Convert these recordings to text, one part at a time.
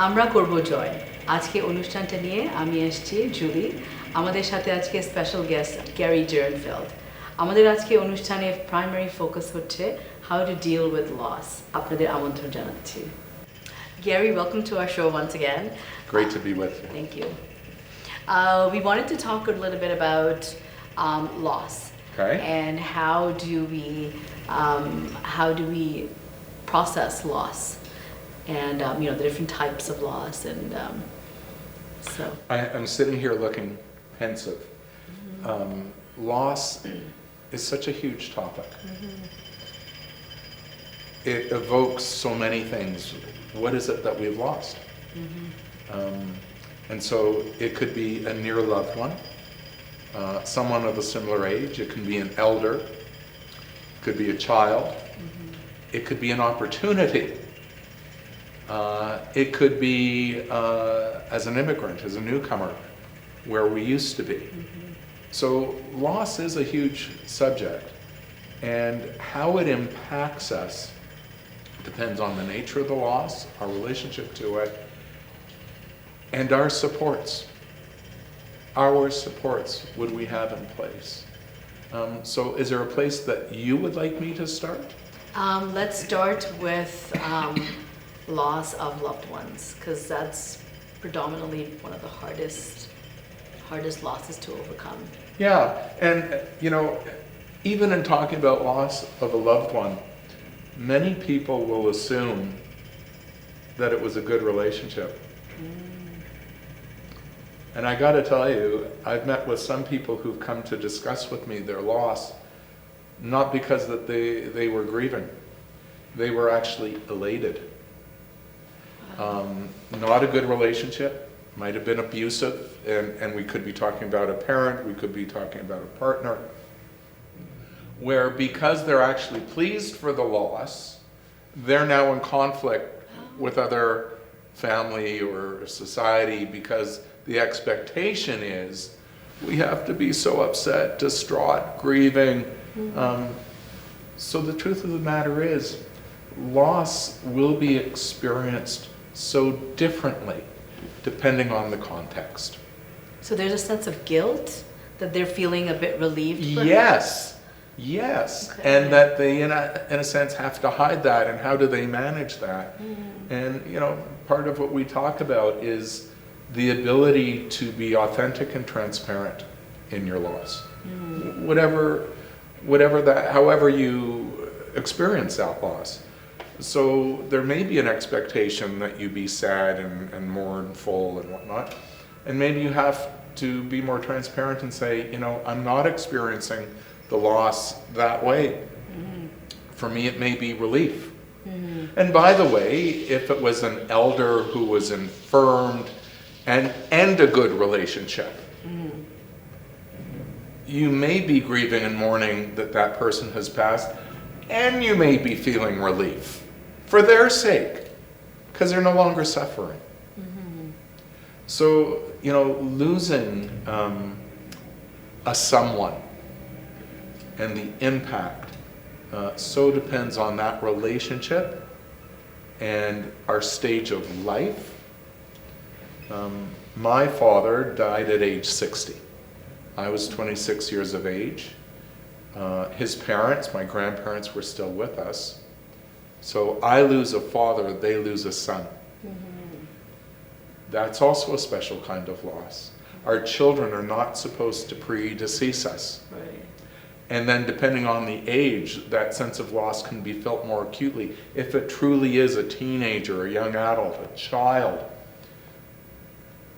আমরা করব জয় আজকে অনুষ্ঠানটা নিয়ে আমি এসেছি জুলি আমাদের সাথে আজকে স্পেশাল গেস্ট গ্যারি জার্নফেল্ড আমাদের আজকে অনুষ্ঠানে প্রাইমারি ফোকাস হচ্ছে how to deal with loss আপনাদের আমন্ত্রণ জানাচ্ছি Gary, welcome to our show once again. Great to be with you. Thank you. We wanted to talk a little bit about loss. Okay. And how do we process loss? And the different types of loss, and so I'm sitting here looking pensive. Loss is such a huge topic. It evokes so many things. What is it that we've lost? And so it could be a near loved one, someone of a similar age. It can be an elder. It could be a child. It could be an opportunity. It could be as an immigrant, as a newcomer, where we used to be. So loss is a huge subject, and how it impacts us depends on the nature of the loss, our relationship to it, and our supports. Our supports would we have in place? So is there a place that you would like me to start? Let's start with loss of loved ones, because that's predominantly one of the hardest losses to overcome. Yeah, and even in talking about loss of a loved one, many people will assume that it was a good relationship. And I got to tell you, I've met with some people who've come to discuss with me their loss, not because that they were grieving. They were actually elated. Not a good relationship, might have been abusive, and we could be talking about a parent, we could be talking about a partner, where because they're actually pleased for the loss, they're now in conflict with other family or society because the expectation is we have to be so upset, distraught, grieving. So the truth of the matter is, loss will be experienced so differently depending on the context. So there's a sense of guilt that they're feeling a bit relieved. Yes, Okay. and that they in a sense have to hide that, and how do they manage that? And part of what we talk about is the ability to be authentic and transparent in your loss. Whatever that, however you experience that loss. So there may be an expectation that you be sad and mournful and whatnot, and maybe you have to be more transparent and say, I'm not experiencing the loss that way. For me, it may be relief. And by the way, if it was an elder who was infirmed and a good relationship, you may be grieving and mourning that that person has passed, and you may be feeling relief for their sake, because they're no longer suffering. So, losing a someone and the impact so depends on that relationship and our stage of life. My father died at age 60. I was 26 years of age. His parents, my grandparents, were still with us. So I lose a father, they lose a son. That's also a special kind of loss. Our children are not supposed to predecease us. Right. And then depending on the age, that sense of loss can be felt more acutely. If it truly is a teenager, a young adult, a child,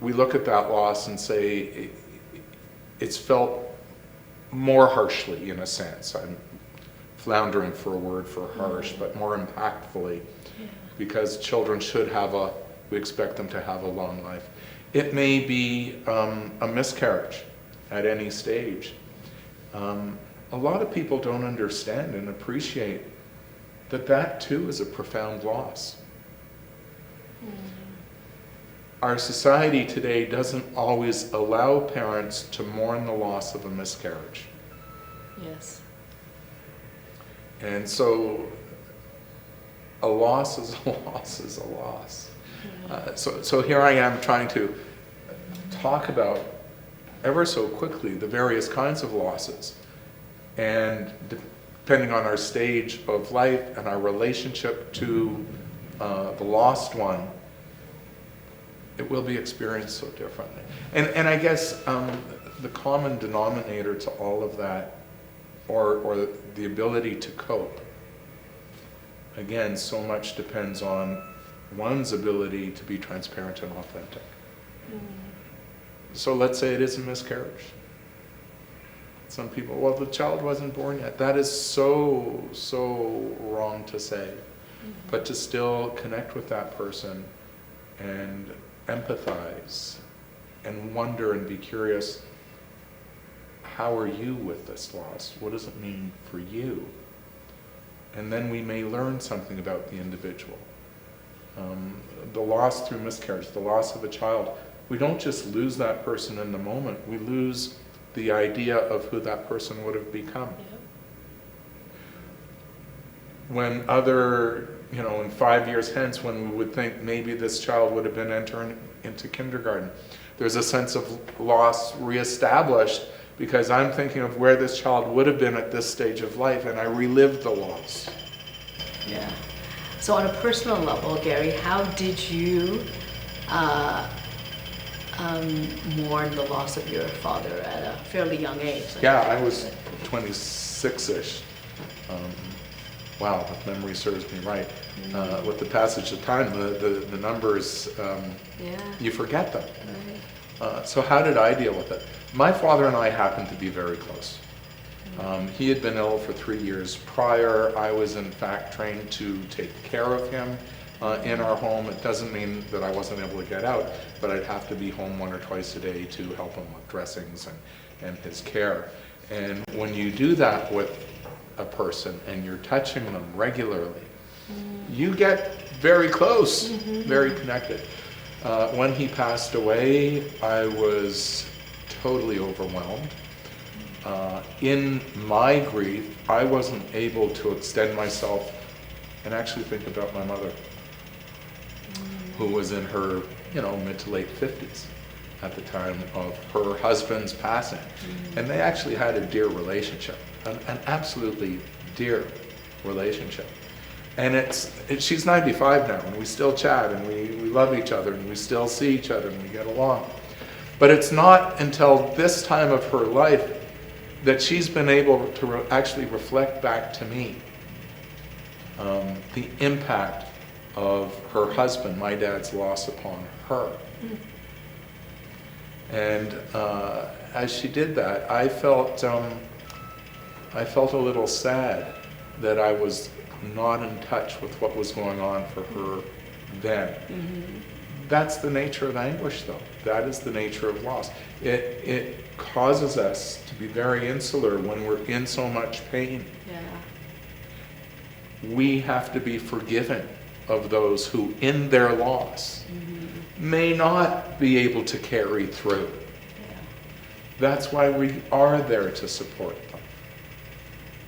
we look at that loss and say it's felt more harshly, in a sense. I'm floundering for a word for harsh, but more impactfully, because children we expect them to have a long life. It may be a miscarriage at any stage. A lot of people don't understand and appreciate that too is a profound loss. Our society today doesn't always allow parents to mourn the loss of a miscarriage. Yes. And so a loss is a loss is a loss. So here I am trying to talk about ever so quickly the various kinds of losses, and depending on our stage of life and our relationship to the lost one, it will be experienced so differently. And I guess the common denominator to all of that, or the ability to cope, again, so much depends on one's ability to be transparent and authentic. So let's say it is a miscarriage. Some people, well, the child wasn't born yet. That is so wrong to say. But to still connect with that person and empathize and wonder and be curious, how are you with this loss? What does it mean for you? And then we may learn something about the individual. The loss through miscarriage, the loss of a child, we don't just lose that person in the moment, we lose the idea of who that person would have become. When in 5 years hence, when we would think maybe this child would have been entering into kindergarten, there's a sense of loss reestablished because I'm thinking of where this child would have been at this stage of life, and I relived the loss. Yeah. So on a personal level, Gary, how did you mourn the loss of your father at a fairly young age? Yeah, I was 26-ish. Wow, if memory serves me right. With the passage of time, the numbers, you forget them. Right. So how did I deal with it? My father and I happened to be very close. He had been ill for 3 years prior. I was in fact trained to take care of him in our home. It doesn't mean that I wasn't able to get out, but I'd have to be home 1 or twice a day to help him with dressings and his care. And when you do that with a person and you're touching them regularly, you get very close, very connected. When he passed away, I was totally overwhelmed. In my grief, I wasn't able to extend myself and actually think about my mother, who was in her, mid to late 50s at the time of her husband's passing. And they actually had a dear relationship, an absolutely dear relationship. And she's 95 now, and we still chat, and we love each other, and we still see each other, and we get along. But it's not until this time of her life that she's been able to actually reflect back to me the impact of her husband, my dad's loss, upon her. And as she did that, I felt a little sad that I was not in touch with what was going on for her then. That's the nature of anguish, though. That is the nature of loss. It causes us to be very insular when we're in so much pain. We have to be forgiving of those who, in their loss, may not be able to carry through. That's why we are there to support them.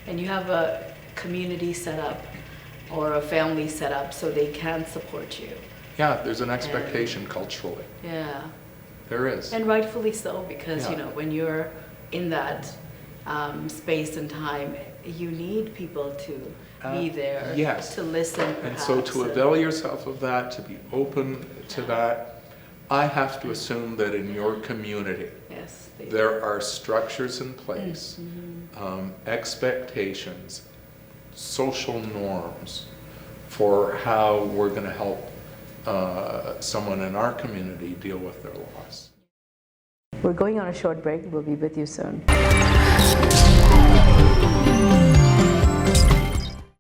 And you have a community set up or a family set up so they can support you. Yeah, there's an expectation culturally. Yeah. There is. And rightfully so, because Yeah. when you're in that space and time, you need people to be there, yes. to listen, perhaps. And so to avail yourself of that, to be open to that, I have to assume that in your community, yes, there are structures in place, expectations, social norms for how we're going to help someone in our community deal with their loss. We're going on a short break. We'll be with you soon.